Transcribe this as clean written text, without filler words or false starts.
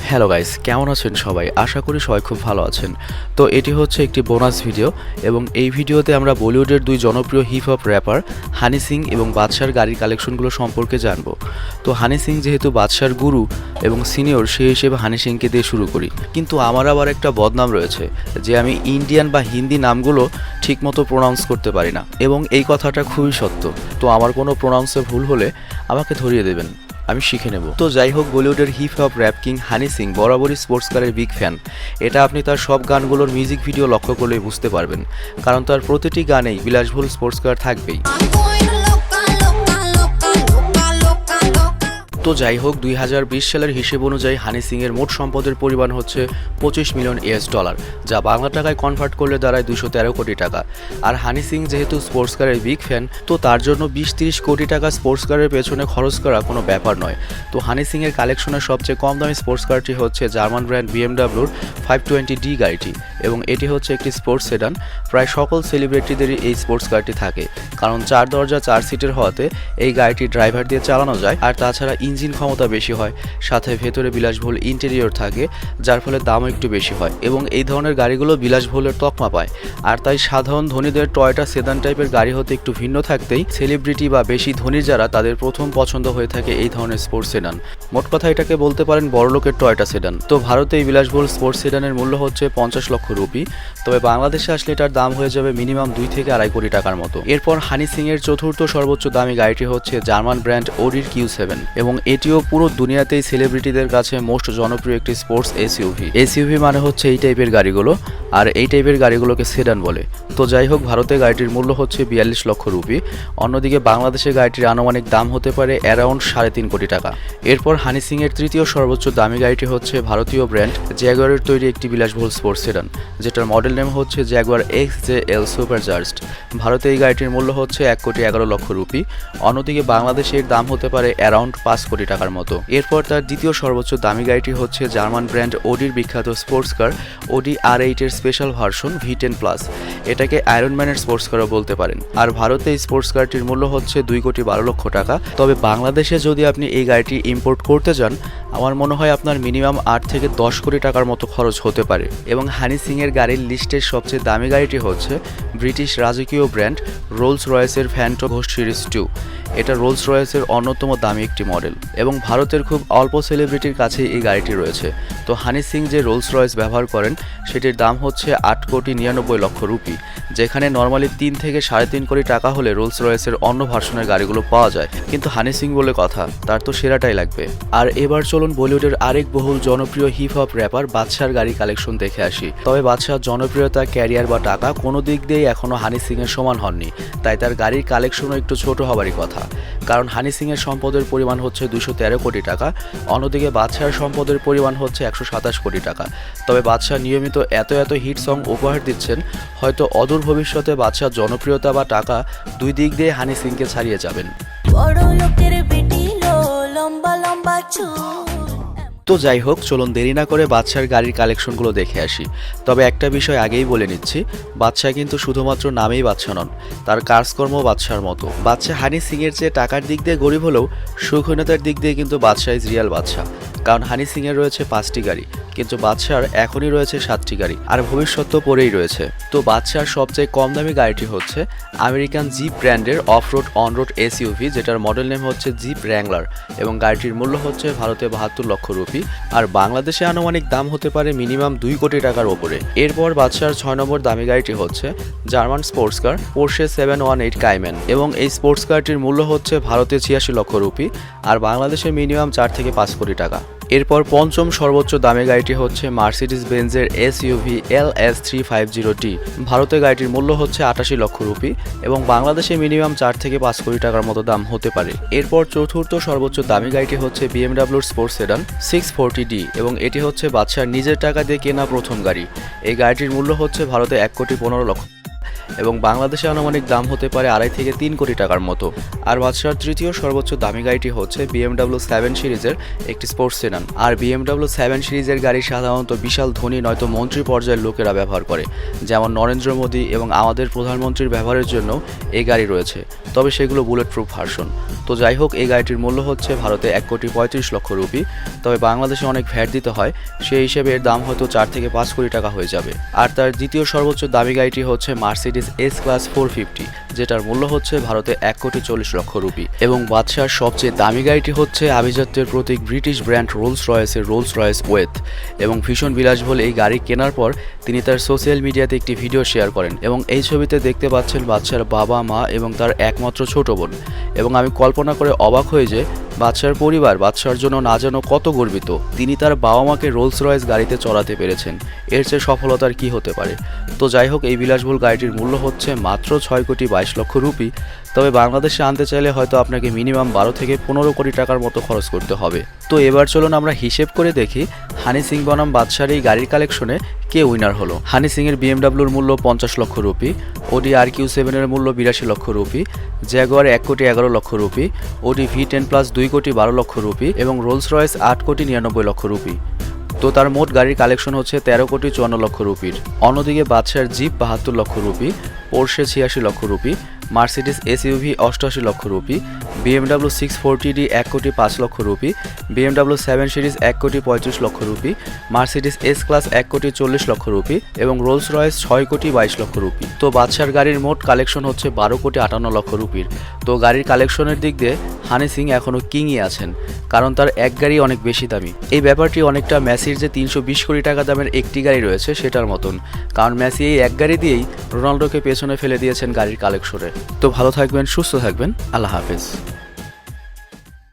Hello guys, কেমন আছেন সবাই? আশা করি সবাই খুব ভালো আছেন। তো এটি হচ্ছে একটি বোনাস ভিডিও এবং এই ভিডিওতে আমরা বলিউডের দুই জনপ্রিয় hip hop wrapper Honey Singh এবং বাদশার গাড়ির কালেকশনগুলো সম্পর্কে জানবো। তো হানি সিং যেহেতু বাদশার গুরু এবং সিনিয়র, সেই হিসেবে হানি সিংকে দিয়ে শুরু করি। কিন্তু আমার আবার একটা বদনাম রয়েছে যে আমি ইন্ডিয়ান বা হিন্দি নামগুলো ঠিকমতো প্রোনাউন্স করতে পারি না, এবং এই কথাটা খুবই সত্য। তো আমার কোনো প্রোনাউন্সে ভুল হলে আমাকে ধরিয়ে দেবেন, আমি শিখে নেব। তো যাই হোক, বলিউডের hip hop rap king Honey Singh বরাবরই স্পোর্টস কারের বিগ ফ্যান। এটা আপনি তার সব গানগুলোর মিউজিক ভিডিও লক্ষ্য করলেই বুঝতে পারবেন, কারণ তার প্রতিটি গানেই বিলাসবহুল স্পোর্টস কার থাকবেই। তো যাই হোক, 2020 সালের হিসেব অনুযায়ী হানি সিংয়ের মোট সম্পদের পরিমাণ হচ্ছে $25 মিলিয়ন, যা বাংলা টাকায় কনভার্ট করলে দাঁড়ায় 213 কোটি টাকা। আর হানি সিং যেহেতু স্পোর্টস কারের বিগ ফ্যান, তো তার জন্য 20-30 কোটি টাকা স্পোর্টস কারের পেছনে খরচ করা কোনো ব্যাপার নয়। তো হানি সিংয়ের কালেকশনের সবচেয়ে কম দামি স্পোর্টস কারটি হচ্ছে জার্মান ব্র্যান্ড বিএমডাব্লিউর 520D গাড়িটি, এবং এটি হচ্ছে একটি স্পোর্টস সেডান। প্রায় সকল সেলিব্রিটিদেরই এই স্পোর্টস কারটি থাকে, কারণ 4 দরজা 4 সিটের হওয়াতে এই গাড়িটি ড্রাইভার দিয়ে চালানো যায়। আর তাছাড়া ইঞ্জিন ক্ষমতা বেশি হয়, সাথে ভেতরে বিলাসবহুল ইন্টেরিয়র থাকে, যার ফলে দামও একটু বেশি হয়, এবং এই ধরনের গাড়িগুলো বিলাসবহুলের তকমা পায়। আর তাই সাধারণ ধনীদের টয়োটা সেদান টাইপের গাড়ি হতে একটু ভিন্ন থাকতেই সেলিব্রিটি বা বেশি ধনী যারা, তাদের প্রথম পছন্দ হয়ে থাকে এই ধরনের স্পোর্টস সেডান। মোট কথা এটাকে বলতে পারেন বড়লোকের টয়োটা সেডান। তো ভারতে এই বিলাসবহুল স্পোর্টস সেডানের মূল্য হচ্ছে 50 লক্ষ রুপি, তবে বাংলাদেশে আসলে এটার দাম হয়ে যাবে মিনিমাম 2 থেকে 2.5 কোটি টাকার মতো। এরপর হানি সিং এর চতুর্থ সর্বোচ্চ দামি গাড়িটি হচ্ছে জার্মান ব্র্যান্ড অডির Q7, এবং এটিও পুরো দুনিয়াতেই সেলিব্রিটিদের কাছে মোস্ট জনপ্রিয় একটি স্পোর্টস এসইউভি। এসইউভি মানে হচ্ছে এই টাইপের গাড়িগুলো, আর এই টাইপের গাড়িগুলোকে সেডান বলে। তো যাই হোক, ভারতে গাড়িটির মূল্য হচ্ছে 42 লক্ষ রুপি, অন্যদিকে বাংলাদেশে গাড়িটির আনুমানিক দাম হতে পারে অ্যারাউন্ড 3.5 কোটি টাকা। এরপর হানি সিং এর তৃতীয় সর্বোচ্চ দামি গাড়িটি হচ্ছে ভারতীয় ব্র্যান্ড জ্যাগুয়ারের তৈরি একটি বিলাসবহুল স্পোর্টস সেডান, যেটার মডেল নেম হচ্ছে জ্যাগুয়ার XJL সুপারচার্জড। ভারতে এই গাড়িটির মূল্য হচ্ছে 1.11 লক্ষ রুপি, অন্যদিকে বাংলাদেশে এর দাম হতে পারে অ্যারাউন্ড 5 কোটি টাকার মতো। এরপর তার দ্বিতীয় সর্বোচ্চ দামি গাড়িটি হচ্ছে জার্মান ব্র্যান্ড অডির বিখ্যাত স্পোর্টস কার অডি R8 এর স্পেশাল ভার্সন V10+। এটাকে আয়রনম্যানের স্পোর্টস কারও বলতে পারেন। আর ভারতে এই স্পোর্টস কারটির মূল্য হচ্ছে 2.12 লক্ষ টাকা। তবে বাংলাদেশে যদি আপনি এই গাড়িটি ইম্পোর্ট করতে যান, আমার মনে হয় আপনার মিনিমাম 8 থেকে 10 কোটি টাকার মতো খরচ হতে পারে। এবং হানি সিং এর গাড়ির লিস্টের সবচেয়ে দামি গাড়িটি হচ্ছে ব্রিটিশ রাজকীয় ব্র্যান্ড রোলস রয়েসের ফ্যান্টম ঘোস্ট সিরিজ 2। এটা রোলস রয়েসের অন্যতম দামি একটি মডেল, এবং ভারতের খুব অল্প সেলিব্রিটির কাছেই এই গাড়িটি রয়েছে। তো হানি সিং যে রোলস রয়েস ব্যবহার করেন, সেটির দাম হচ্ছে 8.99 লক্ষ রুপি, যেখানে নর্মালি 3 থেকে 3.5 কোটি টাকা হলে রোলস রয়েসের অন্য ভার্সনের গাড়িগুলো পাওয়া যায়। কিন্তু হানি সিং বলে কথা, তার তো সেরাটাই লাগবে। আর এবার চলুন বলিউডের আরেক বহুল জনপ্রিয় হিপ হপ র্যাপার বাদশার গাড়ি কালেকশন দেখে আসি। তবে বাদশার জনপ্রিয়তা, ক্যারিয়ার বা টাকা কোনো দিক দিয়েই এখনো হানি সিং এর সমান হননি, তাই তার গাড়ির কালেকশনও একটু ছোট হবারই কথা। কারণ হানি সিং এর সম্পদের পরিমাণ হচ্ছে 213 কোটি টাকা, অন্যদিকে বাদশার সম্পদের পরিমাণ হচ্ছে 127 কোটি টাকা। তবে বাদশা নিয়মিত এত হিট সং উপহার দিচ্ছেন, হয়তো অদূর ভবিষ্যতে বাদশার জনপ্রিয়তা বা টাকা দুই দিক দিয়ে হানি সিংকে ছাড়িয়ে যাবেন। তো যাই হোক, চলুন দেরি না করে বাদশার গাড়ির কালেকশনগুলো দেখে আসি। তবে একটা বিষয় আগেই বলে নিচ্ছি, বাদশা কিন্তু শুধুমাত্র নামেই বাদশা নন, তার কাজকর্ম বাদশার মতো। বাদশা হানি সিং এর চেয়ে টাকার দিক দিয়ে গরিব হলেও সুখহীনতার দিক দিয়ে কিন্তু বাদশা ইজ রিয়াল বাদশা। কারণ হানি সিং এর রয়েছে 5টি গাড়ি, কিন্তু বাদশার এখনই রয়েছে 7টি গাড়ি, আর ভবিষ্যৎ তো পরেই রয়েছে। তো বাদশার সবচেয়ে কম দামি গাড়িটি হচ্ছে আমেরিকান জিপ ব্র্যান্ডের অফরোড অনরোড এসইউভি, যেটার মডেল নেম হচ্ছে জিপ র্যাংলার, এবং গাড়িটির মূল্য হচ্ছে ভারতে 72 লক্ষ রুপি, আর বাংলাদেশে আনুমানিক দাম হতে পারে মিনিমাম 2 কোটি টাকার ওপরে। এরপর বাদশার 6 নম্বর দামি গাড়িটি হচ্ছে German sports car Porsche 718 caiman, এবং এই স্পোর্টস কারটির মূল্য হচ্ছে ভারতে 86 লক্ষ রুপি, আর বাংলাদেশে মিনিমাম 4 থেকে 5 কোটি টাকা। এরপর পঞ্চম সর্বোচ্চ দামি গাড়িটি হচ্ছে মার্সিডিজ বেঞ্জের এসইউভি LS350D। ভারতে গাড়িটির মূল্য হচ্ছে 88 লক্ষ রুপি, এবং বাংলাদেশে মিনিমাম 4 থেকে 5 কোটি টাকার মতো দাম হতে পারে। এরপর চতুর্থ সর্বোচ্চ দামি গাড়িটি হচ্ছে বিএমডাব্লিউর স্পোর্টস সেডান 640D, এবং এটি হচ্ছে বাদশার নিজের টাকা দিয়ে কেনা প্রথম গাড়ি। এই গাড়িটির মূল্য হচ্ছে ভারতে 1.15 লক্ষ। এবং বাংলাদেশে আনুমানিক দাম হতে পারে 2.5 থেকে 3 কোটি টাকার মতো। আর বাদশার তৃতীয় সর্বোচ্চ দামি গাড়িটি হচ্ছে BMW 7 সিরিজের একটি স্পোর্টস সেডান। আর BMW 7 সিরিজের গাড়ি সাধারণত বিশাল ধনী নয়তো মন্ত্রী পর্যায়ের লোকেরা ব্যবহার করে, যেমন নরেন্দ্র মোদী এবং আমাদের প্রধানমন্ত্রীর ব্যবহারের জন্য এই গাড়ি রয়েছে, তবে সেগুলো বুলেট প্রুফ ভার্সন। তো যাই হোক, এই গাড়িটির মূল্য হচ্ছে ভারতে 1,35,00,000 রুপি, তবে বাংলাদেশে অনেক ভ্যাট দিতে হয়, সেই হিসেবে এর দাম হয়তো 4 থেকে 5 কোটি টাকা হয়ে যাবে। আর তার দ্বিতীয় সর্বোচ্চ দামি গাড়িটি হচ্ছে মার্সিডিজ এস ক্লাস 450, যেটার মূল্য হচ্ছে ভারতে 1,40,00,000 রুপি। এবং বাদশার সবচেয়ে দামি গাড়িটি হচ্ছে আভিজাত্যের প্রতীক ব্রিটিশ ব্র্যান্ড রোলস রয়েস ওয়েথ। এবং ভীষণ বিলাসবহুল এই গাড়ি কেনার পর তিনি তার সোশ্যাল মিডিয়াতে একটি ভিডিও শেয়ার করেন, এবং এই ছবিতে দেখতে পাচ্ছেন বাদশার বাবা, মা এবং তার একমাত্র ছোট বোন। এবং আমি কল্পনা করে অবাক হয়ে যে বাদশার পরিবার বাদশার জন্য না যেন কত গর্বিত, তিনি তার বাবা মাকে রোলস রয়েস গাড়িতে চড়াতে পেরেছেন। এর চেয়ে সফলতার কি হতে পারে। তো যাই হোক, এই বিলাসবহুল গাড়িটির মূল্য হচ্ছে মাত্র 6,22,00,000 রুপি, তবে বাংলাদেশে আনতে চাইলে হয়তো আপনাকে মিনিমাম 12 থেকে 15 কোটি টাকার মতো খরচ করতে হবে। তো এবার চলুন আমরা হিসেব করে দেখি হানি সিং বনাম বাদশার এই গাড়ির কালেকশনে কে উইনার হলো। হানি সিং এর BMWর মূল্য 50 লক্ষ রুপি, ওডি RQ7 এর মূল্য 82 লক্ষ রুপি, জ্যাগুয়ার 1,11,00,000 রুপি, ওডি V10 প্লাস 2,12,00,000 রুপি এবং রোলস রয়েস 8,99,00,000 রুপি। তো তার মোট গাড়ির কালেকশন হচ্ছে 13,54,00,000 রুপির। অন্যদিকে বাদশার জিপ 72 লক্ষ রুপি, পোর্শে 86 লক্ষ রুপি, মার্সিডিজ SUV 88 লক্ষ rupee, BMW 640D 1,05,00,000 rupee, BMW 7 series 1,35,00,000 rupee, Mercedes S class 1,40,00,000 rupee এবং রোলস রয়েস 6,22,00,000 রুপি। তো বাদশার গাড়ির মোট কালেকশন হচ্ছে 12,58,00,000 রুপির। তো গাড়ির কালেকশনের দিক দিয়ে হানি সিং এখনও কিংই আছেন, কারণ তার এক গাড়ি অনেক বেশি দামি। এই ব্যাপারটি অনেকটা মেসির যে 320 কোটি টাকা দামের একটি গাড়ি রয়েছে সেটার মতন, কারণ মেসি এই এক গাড়ি দিয়েই রোনাল্ডোকে পেছনে ফেলে দিয়েছেন গাড়ির কালেকশনে। তো ভালো থাকবেন, সুস্থ থাকবেন, আল্লাহ হাফেজ।